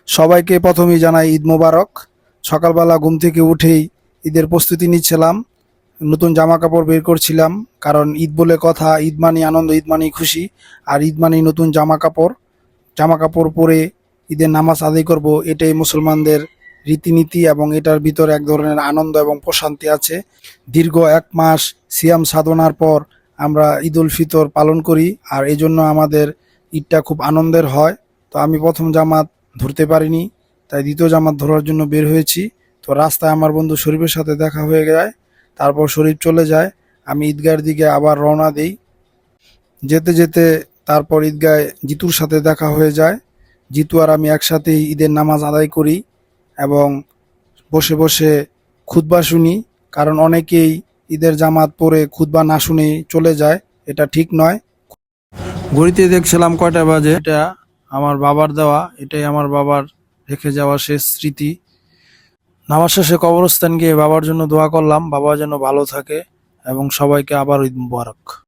সবাইকে প্রথমেই জানাই ঈদ মোবারক। সকালবেলা ঘুম থেকে উঠেই ঈদের প্রস্তুতি নিচ্ছিলাম, নতুন জামা কাপড় বের করছিলাম। কারণ ঈদ বলে কথা, ঈদ মানেই আনন্দ, ঈদ মানেই খুশি। আর ঈদ মানেই নতুন জামা কাপড়। জামা কাপড় পরে ঈদের নামাজ আদায় করব, এটাই মুসলমানদের রীতিনীতি এবং এটার ভিতরে এক ধরনের আনন্দ এবং প্রশান্তি আছে। দীর্ঘ 1 মাস সিয়াম সাধনার পর আমরা ঈদ উল ফিতর পালন করি, আর এই জন্য আমাদের ঈদটা খুব আনন্দের হয়। তো আমি প্রথম জামাত ধরতে পারিনি, তাই দ্বিতীয় জামাত ধরার জন্য বের হয়েছি। তো রাস্তায় আমার বন্ধু শরীফের সাথে দেখা হয়ে যায়, তারপর শরীফ চলে যায়, আমি ঈদগাহের দিকে আবার রওনা দিই। যেতে যেতে তারপর ঈদগায় জিতুর সাথে দেখা হয়ে যায়। জিতু আর আমি একসাথেই ঈদের নামাজ আদায় করি এবং বসে বসে খুতবা শুনি। কারণ অনেকেই ঈদের জামাত পড়ে খুতবা না শুনেই চলে যায়, এটা ঠিক নয়। ঘড়িতে দেখছিলাম কয়টা বাজে, এটা আমার বাবার দেওয়া, এটাই আমার বাবার রেখে যাওয়া শেষ স্মৃতি। নামাজ শেষে কবরস্থান গিয়ে বাবার জন্য দোয়া করলাম, বাবা যেন ভালো থাকে এবং সবাইকে আবার ঈদ মুবারক।